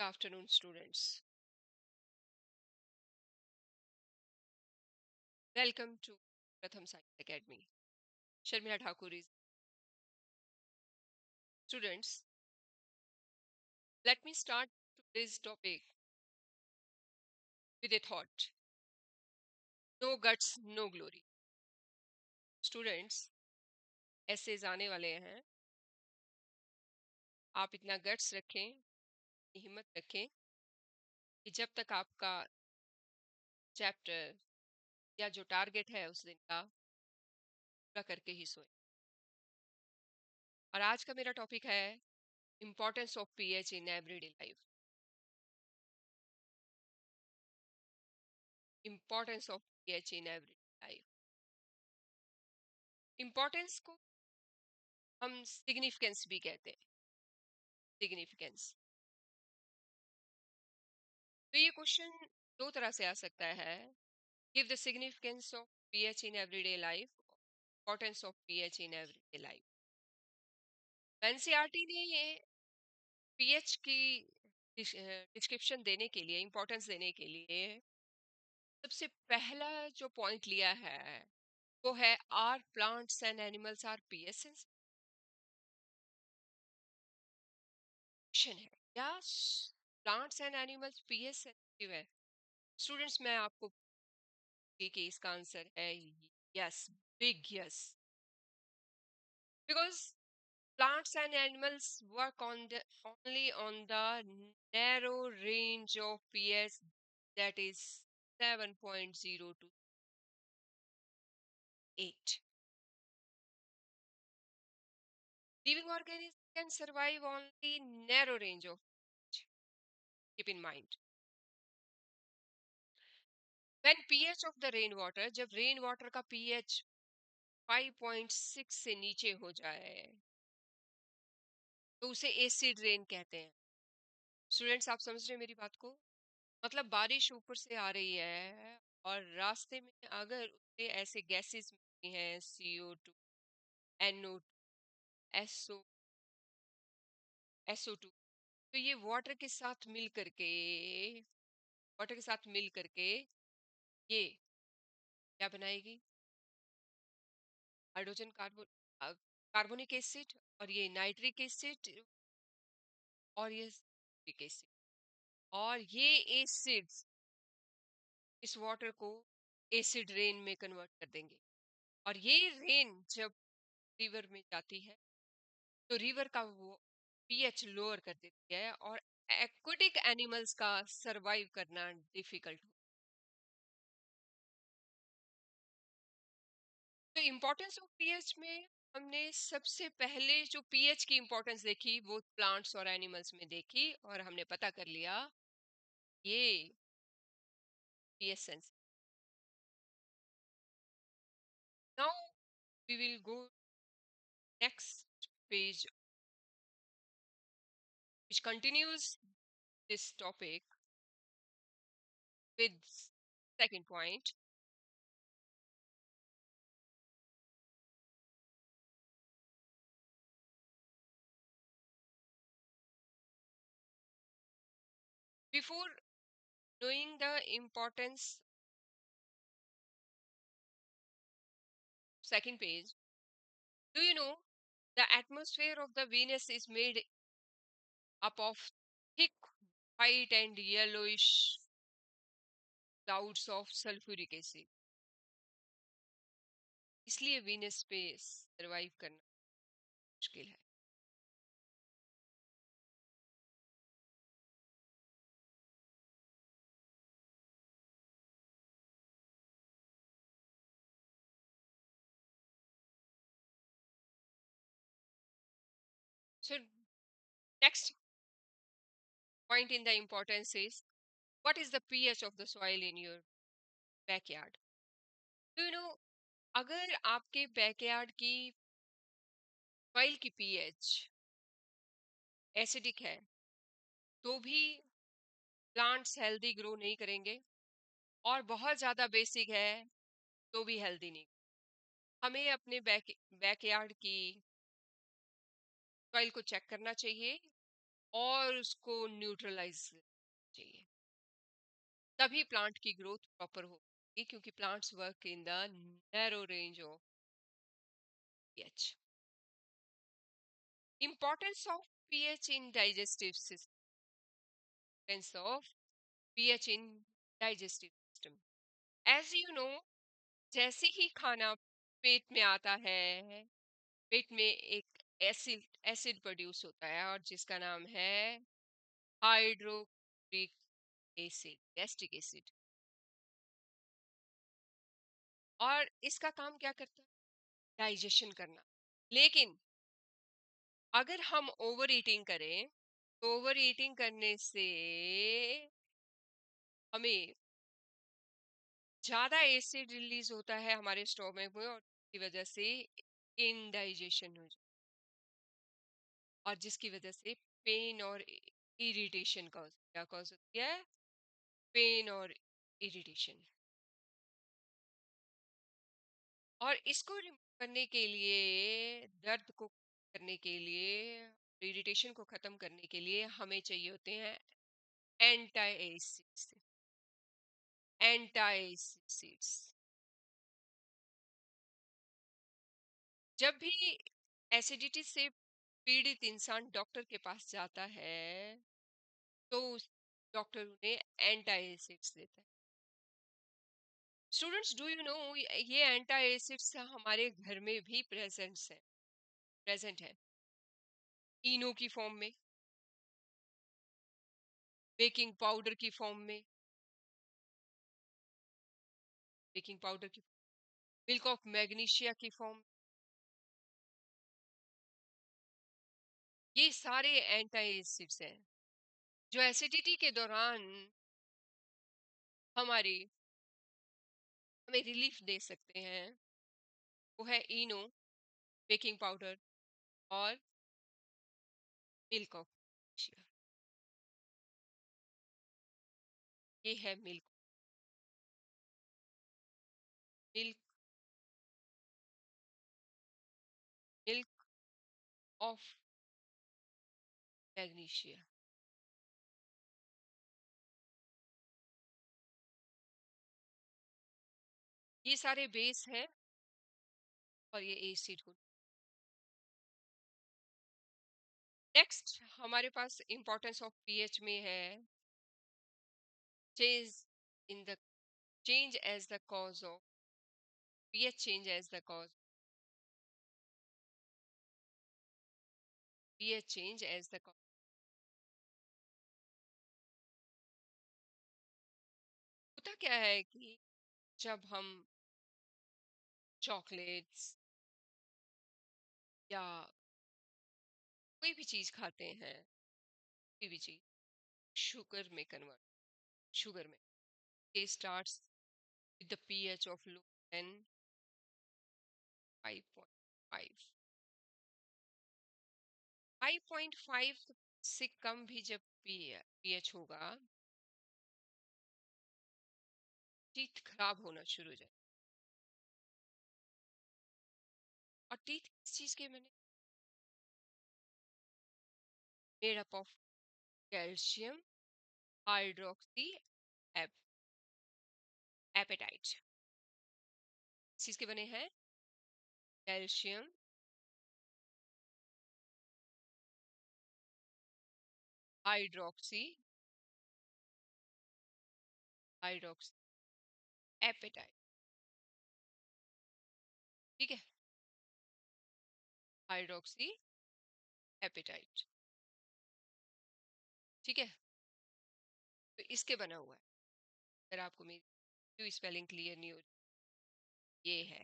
Afternoon, students. Welcome to Pratham Science Academy. Sharmila Thakur is students. Let me start today's topic with a thought. No guts, no glory. Students, ऐसे आने वाले हैं. आप इतना guts रखें, हिम्मत रखें कि जब तक आपका चैप्टर या जो टारगेट है उस दिन का पूरा करके ही सोए. और आज का मेरा टॉपिक है importance of pH in everyday life. Importance of pH in everyday life. Importance को हम सिग्निफिकेंस भी कहते हैं. सिग्निफिकेंस. तो ये क्वेश्चन दो तरह से आ सकता है. Give the significance of pH in everyday life. Importance of pH in everyday life. NCERT ने ये पीएच की डिस्क्रिप्शन देने के लिए, इंपॉर्टेंस देने के लिए सबसे पहला जो पॉइंट लिया है वो है are plants and animals are pH sensitive. है क्या plants and animals pH sensitive है? स्टूडेंट्स, मैं आपको कि इसका आंसर है yes. Big yes. Because plants and animals work only on the narrow range of pH, that is 7.0 to 8. Living organisms can survive only narrow range of pH. Keep in mind. When pH of the rainwater, जब rainwater का pH 5.6 से नीचे हो जाए तो उसे acid rain कहते हैं. स्टूडेंट्स, आप समझ रहे हैं मेरी बात को? मतलब बारिश ऊपर से आ रही है और रास्ते में अगर उससे ऐसे गैसेस मिलती हैं, CO2, NO2, SO2, तो ये वाटर के साथ मिल करके ये क्या बनाएगी? हाइड्रोजन कार्बोनिक एसिड, और ये नाइट्रिक एसिड, और ये सिट्रिक एसिड. और ये एसिड्स इस वाटर को एसिड रेन में कन्वर्ट कर देंगे. और ये रेन जब रिवर में जाती है तो रिवर का वो पीएच लोअर कर देती है और एक्वेटिक एनिमल्स का सरवाइव करना डिफिकल्ट हो. तो इम्पोर्टेंस ऑफ पीएच में हमने सबसे पहले जो पीएच की इम्पोर्टेंस देखी वो प्लांट्स और एनिमल्स में देखी और हमने पता कर लिया ये pH sense. Now we will go next page which continues this topic with second point. Before knowing the importance, second page, do you know the atmosphere of the Venus is made up of thick white and yellowish clouds of sulfuric acid. इसलिए Venus पे survive करना मुश्किल है. So next point in the importance is what is the pH of the soil in your backyard? Do you know अगर आपके backyard की soil की pH acidic है तो भी प्लांट्स हेल्दी ग्रो नहीं करेंगे, और बहुत ज़्यादा बेसिक है तो भी हेल्दी नहीं. हमें अपने बैकयार्ड की सॉइल को चेक करना चाहिए और उसको न्यूट्रलाइज चाहिए, तभी प्लांट की ग्रोथ प्रॉपर होगी, क्योंकि plants work in the narrow range of pH. Importance of pH in digestive system, of pH in digestive system. As you know, जैसे ही खाना पेट में आता है, पेट में एक एसिड एसिड प्रोड्यूस होता है, और जिसका नाम है हाइड्रोक्लोरिक एसिड, गैस्ट्रिक एसिड। और इसका काम क्या करता है? डाइजेशन करना। लेकिन अगर हम ओवर ईटिंग करें, तो ओवर ईटिंग करने से हमें ज्यादा एसिड रिलीज होता है हमारे स्टोमक में, और की वजह से इनडाइजेशन हो जाता है, और जिसकी वजह से पेन और इरिटेशन क्या कॉज होती है? पेन और इरिटेशन। और इसको रिमूव करने के लिए, दर्द को करने के लिए, इरिटेशन को खत्म करने के लिए हमें चाहिए होते हैं एंटी एसिड्स। Anti acids. जब भी एसिडिटी से पीड़ित इंसान डॉक्टर के पास जाता है, तो डॉक्टर उन्हें एंटी एसिड्स देता है। स्टूडेंट्स, डू यू नो, ये एंटी एसिड्स हमारे घर में भी प्रेजेंट है, इनो की फॉर्म में, बेकिंग पाउडर की फॉर्म में, बेकिंग पाउडर की, मिल्क ऑफ मैग्नीशिया की फॉर्म। ये सारे एंटी एसिड्स हैं जो एसिडिटी के दौरान हमारी हमें रिलीफ दे सकते हैं। वो है इनो, बेकिंग पाउडर, और मिल्क ऑफ मैग्नीशिया। ये है milk, milk milk of magnesia. ये सारे बेस हैं, और ये एसिड को। नेक्स्ट हमारे पास इंपॉर्टेंस ऑफ पीएच में है change in the change as the cause of pH change as the cause pH change as the cause। होता क्या है कि जब हम चॉकलेट्स या कोई भी चीज खाते हैं, कोई भी चीज शुगर में कन्वर्ट, शुगर में, it starts with the pH of low than 5.5। 5.5 से कम भी जब pH होगा, टीथ खराब होना शुरू हो जाए। और टीथ किस चीज के बने? Made up of calcium hydroxyapatite. चीज के बने हैं? Calcium hydroxy hydroxyapatite. ठीक है, हाइड्रोक्सी एपेटाइट। ठीक है, तो इसके बना हुआ है। अगर आपको मेरी स्पेलिंग क्लियर नहीं हो, ये है।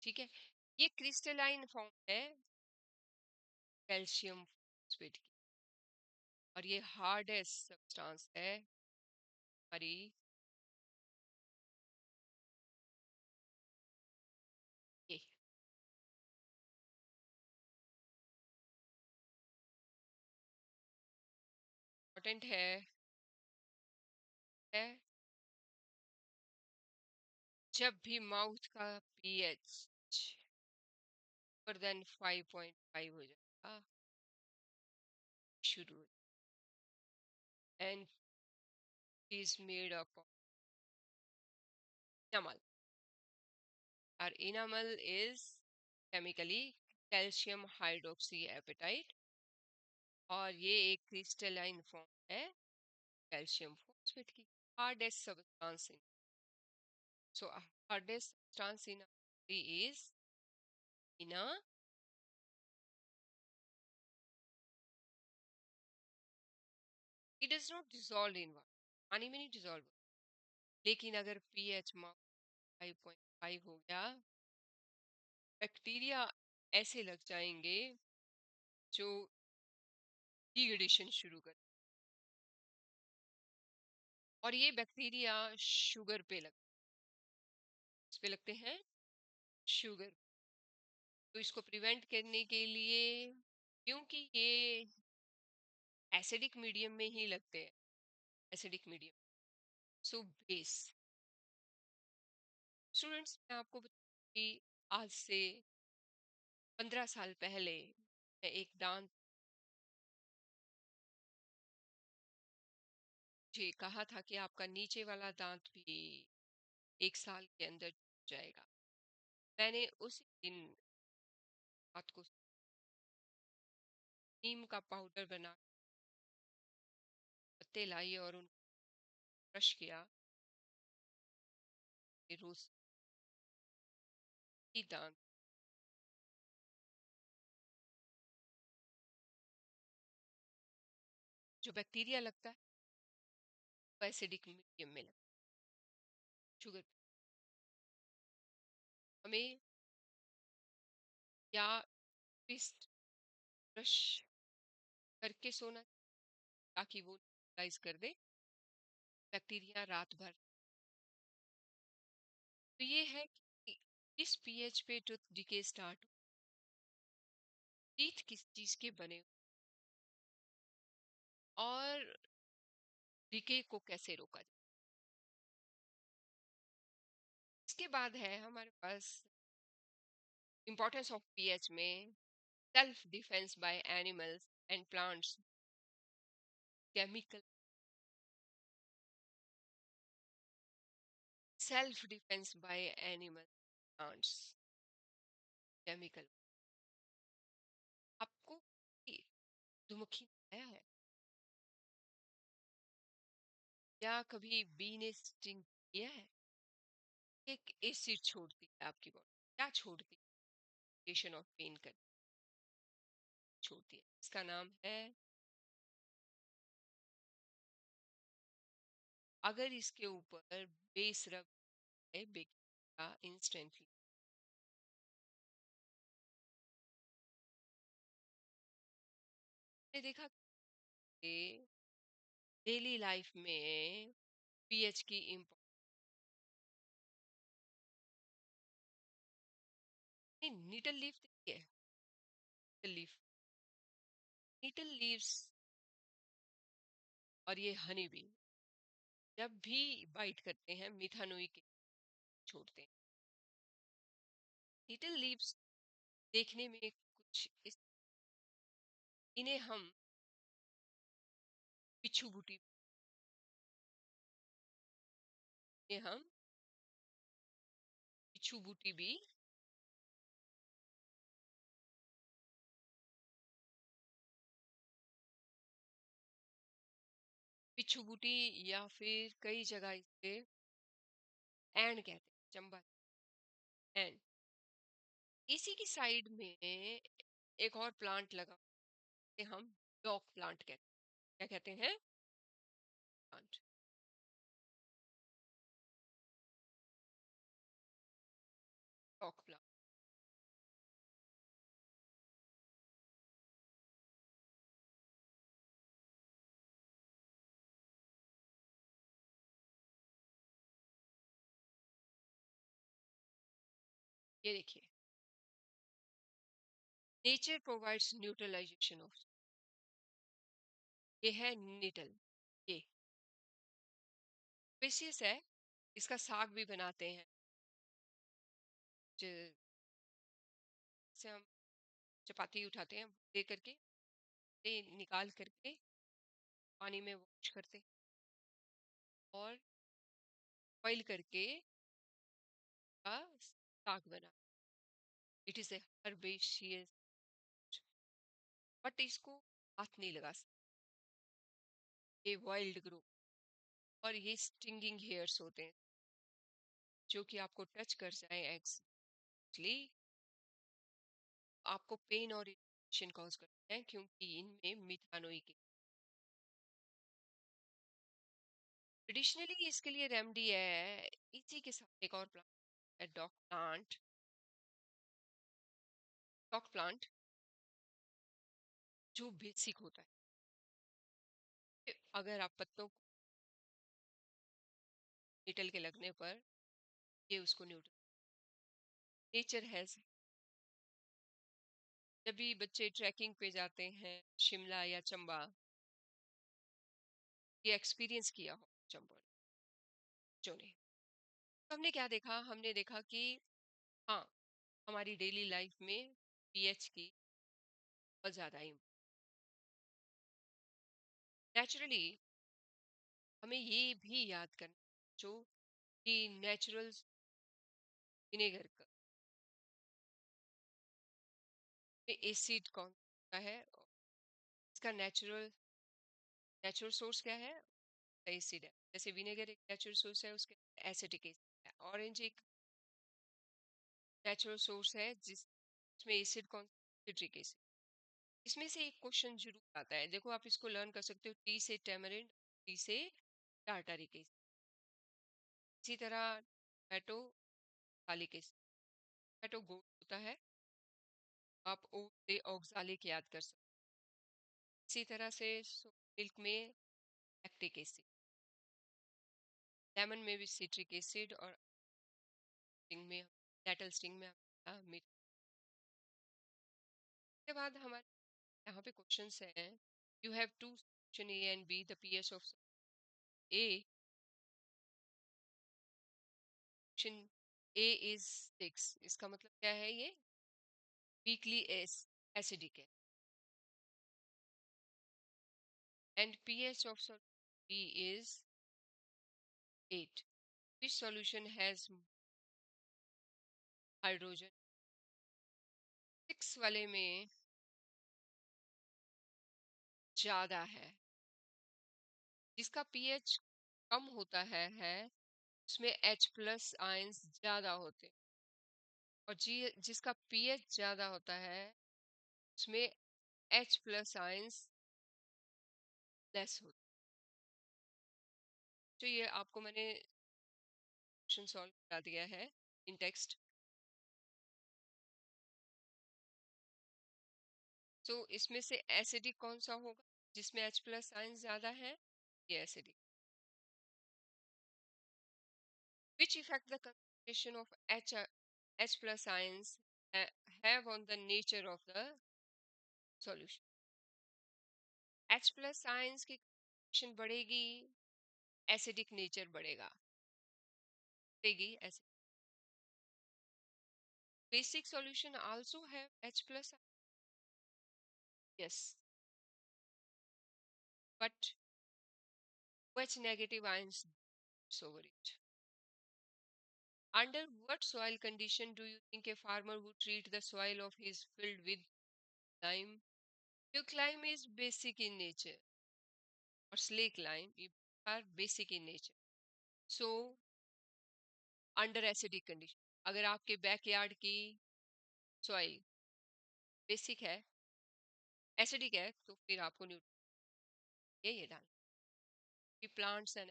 ठीक है, ये क्रिस्टलाइन फॉर्म है कैल्शियम फॉस्फेट की, और ये हार्डेस्ट सब्सटेंस है हमारी, ये इम्पोर्टेंट है जब भी माउथ का पीएच ऊपर देन 5.5 हो जाएगा, शुरू and is made up of enamel. Our enamel is chemically calcium hydroxyapatite और ये एक क्रिस्टलाइन फॉर्म है कैल्शियम फॉस्फेट की hardest substance in so hardest substance in is in it does not dissolve in water पानी में नहीं dissolve लेकिन अगर पीएच 5.5 हो गया बैक्टीरिया ऐसे लग जाएंगे जो डिग्रेडेशन शुरू कर और ये बैक्टीरिया शुगर पे लगते हैं शुगर तो इसको प्रिवेंट करने के लिए क्योंकि ये एसिडिक मीडियम में ही लगते हैं acidic medium so base students मैं आपको बताऊं कि आज से 15 साल पहले मैं एक दांत जी कहा था कि आपका नीचे वाला दांत भी 1 साल के अंदर टूट जाएगा मैंने उसी दिन रात को नीम का पाउडर बना पत्ते लाई और उनको ब्रश किया फिर रोज ही दांत जो बैक्टीरिया लगता है वो एसिडिक मीडियम में लगता है शुगर हमें या पेस्ट ब्रश करके सोना ताकि वो न्यूट्रलाइज कर दे बैक्टीरिया रात भर तो ये है कि इस पीएच पे टूथ डिके स्टार्ट टीथ किस चीज के बने और डिके को कैसे रोका जाए इसके बाद है हमारे पास इंपॉर्टेंस ऑफ पीएच में self defence by animals and plants chemical self defence bye animal plants chemical आपको ये मधुमक्खी ने खाया है या कभी बी ने स्टिंग किया है एक एसिड छोड़ती है आपकी बॉडी क्या छोड़ती है ऑफ पेन कर छोड़ती है इसका नाम है अगर इसके ऊपर बेस रब है बेकिंग का इंस्टेंटली मैंने देखा कि डेली लाइफ में पीएच की इम्पोर्टेंस नीटल लीफ देखिए लीफ नीटल लीव्स और ये हनी भी जब भी बाइट करते हैं मिथानोई के छोड़ते हैं नीटल लीव्स देखने में कुछ इस इन्हें हम पिछू बूटी इन्हें हम पिछू बूटी भी पिछू बूटी या फिर कई जगह इसे एंड कहते हैं चंबा एंड इसी की साइड में एक और प्लांट लगा जिसे हम डॉग प्लांट कहते हैं क्या कहते हैं प्लांट डॉग प्लांट ये देखिए नेचर प्रोवाइड्स न्यूट्रलाइजेशन ऑफ ये है निटल ये स्पेसियस है इसका साग भी बनाते हैं जिससे हम चपाती उठाते हैं दे करके से निकाल करके पानी में वॉश करते हैं और बॉईल करके का साग बना। It is a herbaceous, but इसको हाथ नहीं लगा सकते, ये वाइल्ड ग्रो। और ये स्टिंगिंग हेयर्स होते हैं जो कि आपको टच कर जाए एक्चुअली आपको पेन और इरिटेशन कॉज करते हैं, क्योंकि इनमें मिथानोइक ट्रेडिशनली इसके लिए रेमेडी है। इसी के साथ एक और प्लांट है, डॉग प्लांट, जो बेसिक होता है कि अगर आप पत्तों को निटल के लगने पर ये उसको न्यूट्रल नेचर हैज। जब भी बच्चे ट्रैकिंग पे जाते हैं शिमला या चंबा, ये एक्सपीरियंस किया हो चंबा बच्चों ने, तो हमने क्या देखा, हमने देखा कि हाँ, हमारी डेली लाइफ में पीएच की बहुत ज़्यादा नेचुरली हमें ये भी याद करना जो कि नेचुरल विनेगर का एसिड कौन सा है, इसका नेचुरल नेचुरल सोर्स क्या है, एसिड है। जैसे विनेगर एक नेचुरल सोर्स है, उसके एसिडिक एसिड है। ऑरेंज एक नेचुरल सोर्स है जिसमें एसिड कौन, सिट्रिक एसिड। इसमें से एक क्वेश्चन जरूर आता है, देखो आप इसको लर्न कर सकते हो, टी से टेमरिंड, टी से टार्टारिक एसिड। इसी तरह tomato oxalic acid, tomato gold होता है, आप ओ से ऑक्सालिक याद कर सकते हो। इसी तरह से मिल्क में लैक्टिक एसिड, लेमन में भी सिट्रिक एसिड, और स्टिंग में, नेटल स्टिंग में मीठ। के बाद हमारे यहाँ पे क्वेश्चंस हैं, you have two option A and B, the pH of A, option A is 6, इसका मतलब क्या है, ये वीकली एसिडिक है। And pH of B is 8, which solution has hydrogen. 6 वाले में ज्यादा है, जिसका पीएच कम होता है उसमें H प्लस आयंस ज्यादा होते हैं, और जिसका पीएच ज्यादा होता है उसमें H प्लस आयंस लेस होते हैं। तो ये आपको मैंने क्वेश्चन सॉल्व करा दिया है इन टेक्स्ट। तो इसमें से एसिडिक कौन सा होगा, जिसमें H प्लस आयंस ज्यादा है, ये acidic. Which effect the concentration of H plus ions have on the nature of the solution। H plus ions की concentration बढ़ेगी, एसिडिक नेचर बढ़ेगा, बढ़ेगी acid. Basic solution also have H plus, yes, but OH negative ions over it। Under what soil condition do you think a farmer would treat the soil of his field with lime? Quicklime is basic in nature, or slake lime are basic in nature. So under acidic condition, अगर आपके backyard की soil basic है, acidic है, तो फिर आपको nutrient ये डालना कि plants and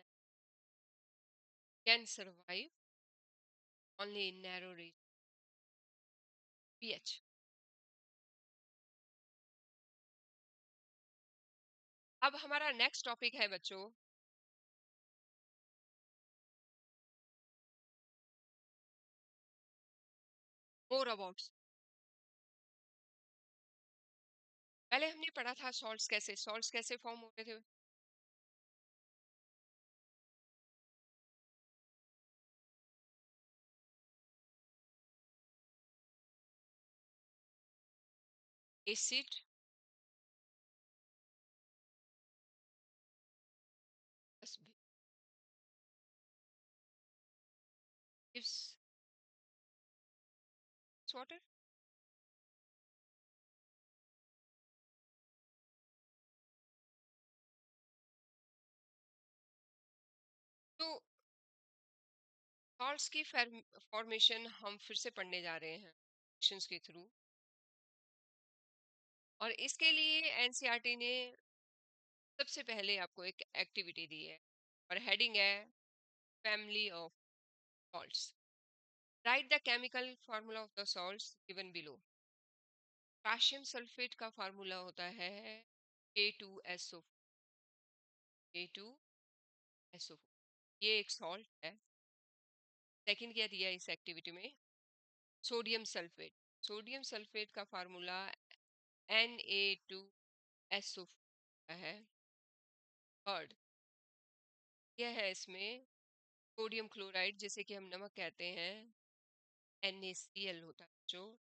can survive only in narrow range pH. अब हमारा नेक्स्ट टॉपिक है बच्चों, मोर अबाउट। पहले हमने पढ़ा था सॉल्ट्स कैसे फॉर्म होते थे। एसिड बस gives water. तो सॉल्ट्स की फॉर्मेशन हम फिर से पढ़ने जा रहे हैं एक्शंस के थ्रू, और इसके लिए एनसीईआरटी ने सबसे पहले आपको एक एक्टिविटी दी है और हेडिंग है family of salts. Right the chemical formula of the salts given below. Potassium sulphate का फार्मूला होता है K2SO4। K2SO4 ये एक सॉल्ट है। सेकंड क्या दिया इस एक्टिविटी में? Sodium sulphate. सोडियम सल्फेट का फार्मूला Na2SO4 है। थर्ड यह है इसमें सोडियम क्लोराइड, जिसे कि हम नमक कहते हैं, NaCl होता है जो।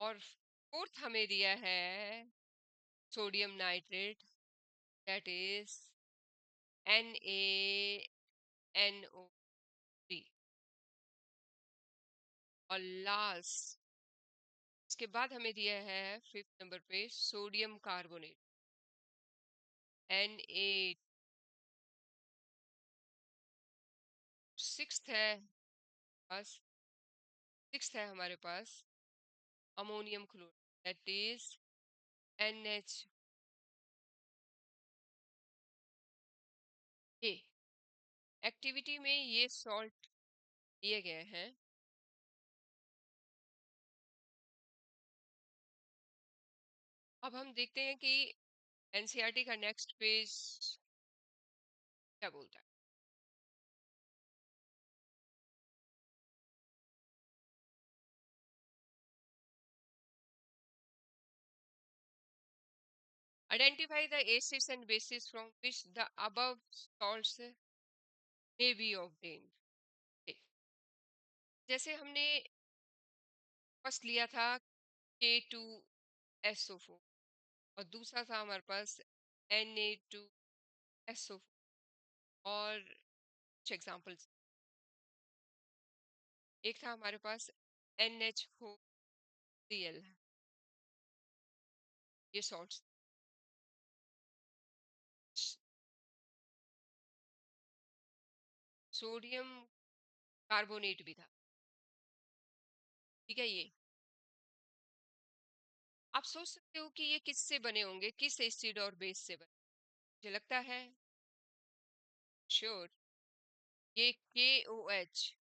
और फोर्थ हमें दिया है sodium nitrate, that is NaNO3। और लास्ट इसके बाद हमें दिया है फिफ्थ नंबर पे सोडियम कार्बोनेट, Na। सिक्स्थ है पास सिक्स्थ है हमारे पास ammonium chloride, that is NH। ये एक्टिविटी में ये सॉल्ट दिए गए हैं। अब हम देखते हैं कि एनसीईआरटी का नेक्स्ट पेज क्या बोलता है। Identify the acids and bases from which the above salts may be obtained. जैसे हमने फर्स्ट लिया था K2SO4 और दूसरा था हमारे पास Na2SO4, और कुछ एग्जांपल्स। एक था हमारे पास NH4Cl, ये सॉल्ट्स। सोडियम कार्बोनेट भी था, ठीक है। ये आप सोच सकते हो कि ये किससे बने होंगे, किस एसिड और बेस से बने। मुझे लगता है श्योर ये KOH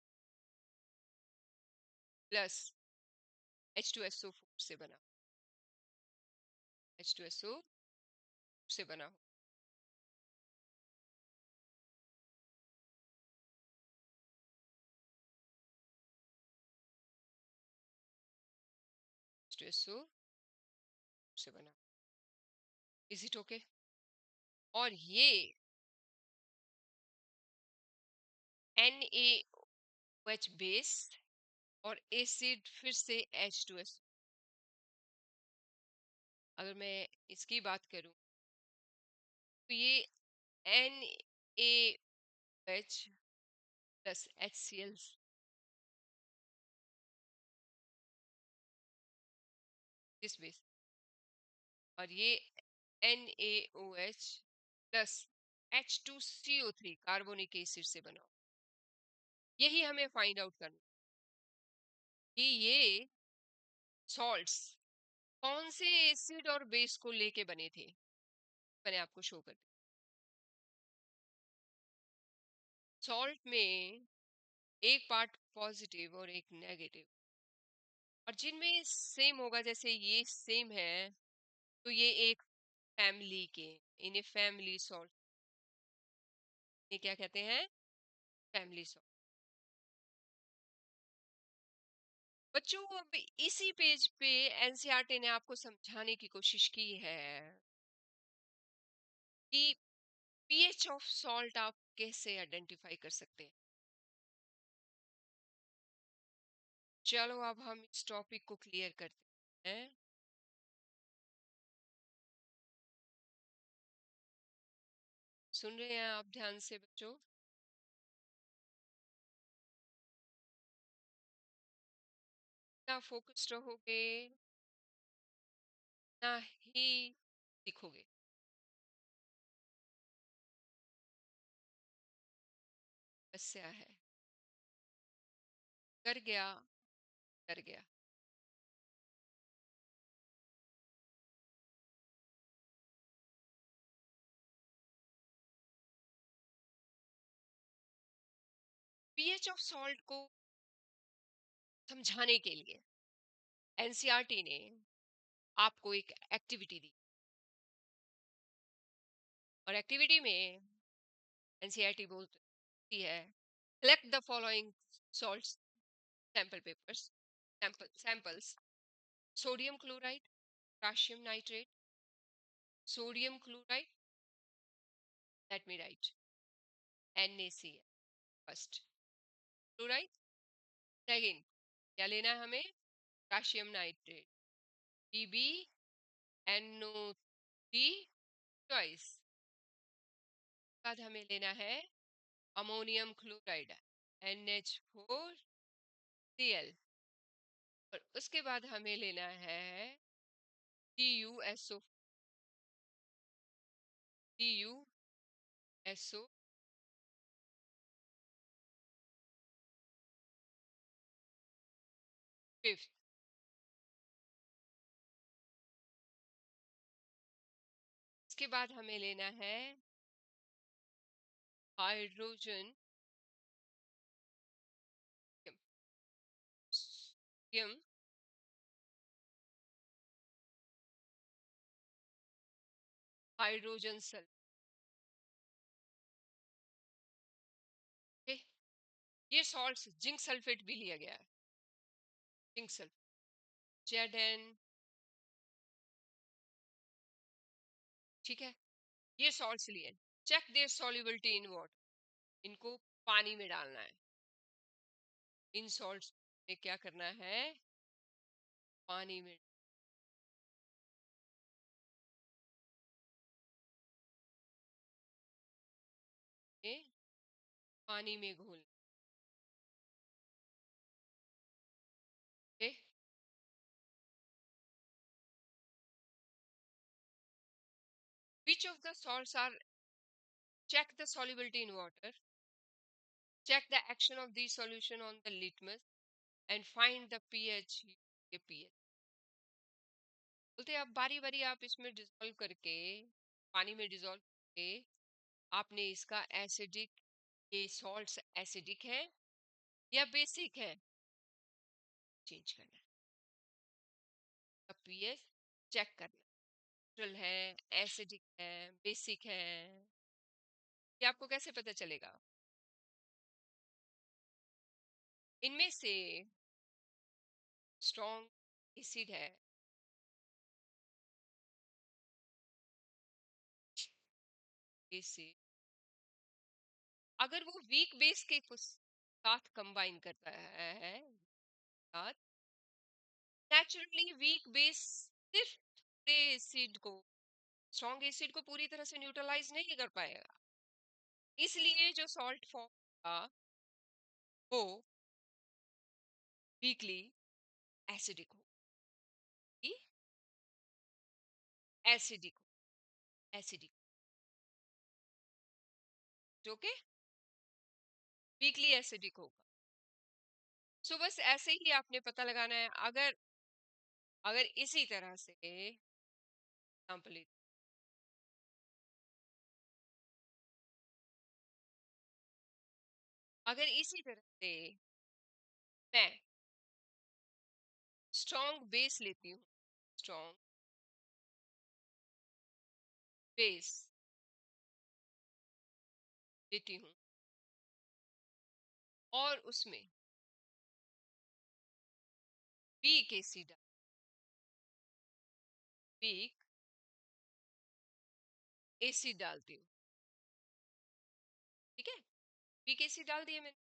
प्लस H2SO4 से बना, H2SO से बना हो। H2SO से बना। Is it okay? और ये NaOH बेस और एसिड फिर से H2SO। अगर मैं इसकी बात करूं तो ये NaOH plus HCl, this base, और ये NaOH plus H2CO3 carbonic acid से बना हो। यही हमें फाइंड आउट करना कि ये सॉल्ट्स कौन से एसिड और बेस को लेके बने थे। मैंने आपको शो कर दिया। सॉल्ट में एक पार्ट पॉजिटिव और एक नेगेटिव, और जिनमें सेम होगा, जैसे ये सेम है, तो ये एक फैमिली के, इन्हें फैमिली सॉल्ट, ये क्या कहते हैं? Family salt. बच्चों, अब इसी पेज पे एनसीईआरटी ने आपको समझाने की कोशिश की है कि पीएच ऑफ सॉल्ट आप कैसे आइडेंटिफाई कर सकते हैं। चलो अब हम इस टॉपिक को क्लियर करते हैं। सुन रहे हैं आप ध्यान से बच्चों? ना फोकस्ड रहोगे ना ही सीखोगे। समस्या है। कर गया, कर गया। पीएच ऑफ सॉल्ट को समझाने के लिए एनसीईआरटी ने आपको एक एक्टिविटी दी, और एक्टिविटी में एनसीईआरटी बोलती है collect the following salt sample papers, samples: sodium chloride, potassium nitrate, sodium chloride, let me right, NaCl first, chloride second, क्या लेना है हमें? Potassium nitrate, PbNO3 twice. बाद हमें लेना है अमोनियम क्लोराइड, NH4Cl, और उसके बाद हमें लेना है TuSO, TuSO फिफ्थ। इसके बाद हमें लेना है हाइड्रोजन सोडियम हाइड्रोजन सल्फेट। ये सॉल्ट, जिंक सल्फेट भी लिया गया है, जिंक सल्फेट Zn, ठीक है। ये सॉल्ट्स लिए, check their solubility in water, इनको पानी में डालना है। इन सॉल्ट्स में क्या करना है? पानी में पानी में घोल के which of the salts are, check the solubility in water, check the action of the solution on the litmus and find the pH, ये pH बोलते हैं। अब बारी बारी आप इसमें डिसॉल्व करके, पानी में डिसॉल्व करके आपने इसका एसिडिक, ये सॉल्ट्स एसिडिक है या बेसिक है, चेंज करना है। पीएच चेक करना, न्यूट्रल है, एसिडिक है, बेसिक है, ये आपको कैसे पता चलेगा? इनमें से स्ट्रॉन्ग एसिड है, एसिड अगर वो वीक बेस के साथ कंबाइन करता है, साथ नेचुरली वीक बेस सिर्फ एसिड को, स्ट्रॉन्ग एसिड को पूरी तरह से न्यूट्रलाइज नहीं कर पाएगा। इसलिए जो सॉल्ट फॉर्म का वो वीकली एसिडिक हो, एसिडिक एसिडिक जो कि वीकली एसिडिक होगा। सो बस ऐसे ही आपने पता लगाना है। अगर अगर इसी तरह से एग्जाम्पल, अगर इसी तरह से मैं स्ट्रॉन्ग बेस लेती हूँ, स्ट्रॉन्ग बेस लेती हूँ और उसमें वीक एसिड, वीक एसिड डालती हूँ, ठीक है, वीक एसिड डाल दिए मैंने।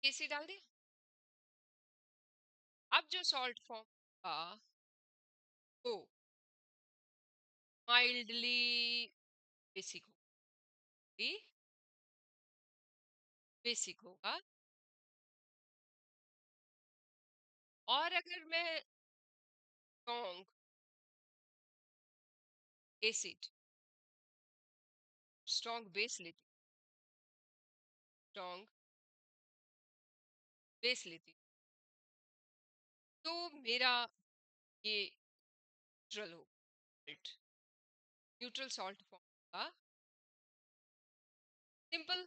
केसी डाल दिया। अब जो सॉल्ट फॉर्म का वो माइल्डली बेसिक होगी, बेसिक होगा। और अगर मैं स्ट्रॉन्ग एसिड, स्ट्रॉन्ग बेस लेती, स्ट्रॉन्ग बेस लेती, तो मेरा ये न्यूट्रल हो, न्यूट्रल सॉल्ट फॉर्म का। सिंपल,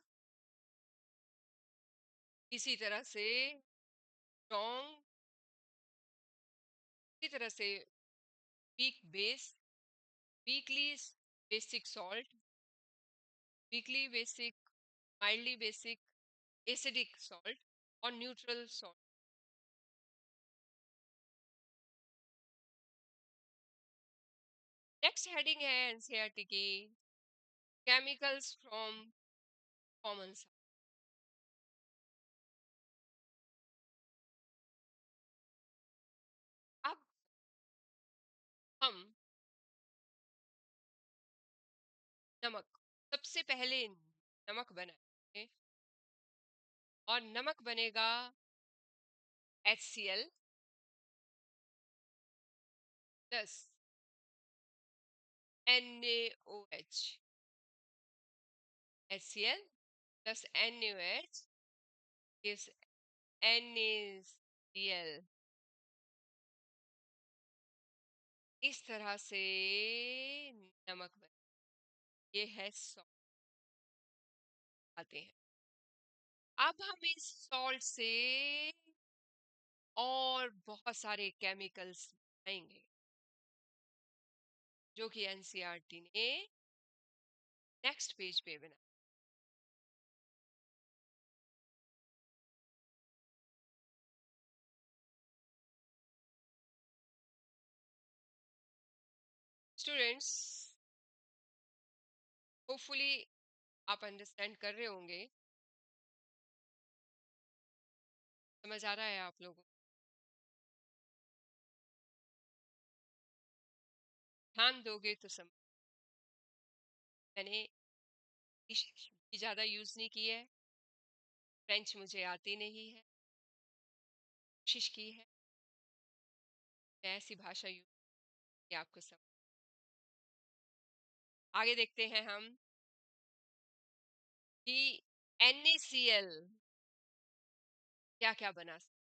इसी तरह से स्ट्रॉन्ग, इसी तरह से weak base, weekly basic salt, weekly basic, mildly basic, acidic salt और न्यूट्रल सॉल्ट। नेक्स्ट हेडिंग है एनसीईआरटी की, केमिकल्स फ्रॉम कॉमन। अब हम नमक, सबसे पहले नमक बनाएंगे और नमक बनेगा HCl plus NaOH, HCl plus NaOH gives NaCl। इस तरह से नमक बन, ये है सॉल्ट आते हैं। अब हम इस सॉल्ट से और बहुत सारे केमिकल्स बनाएंगे जो कि एनसीईआरटी ने नेक्स्ट पेज पे बना। स्टूडेंट्स, होपफुली आप अंडरस्टैंड कर रहे होंगे, समझ आ रहा है आप लोगों को? ध्यान दोगे तो समझ। मैंने इंग्लिश भी ज़्यादा यूज़ नहीं की है, फ्रेंच मुझे आती नहीं है, कोशिश की है मैं ऐसी भाषा यूज कि आपको समझ। आगे देखते हैं हम कि NaCl क्या क्या बना सकते।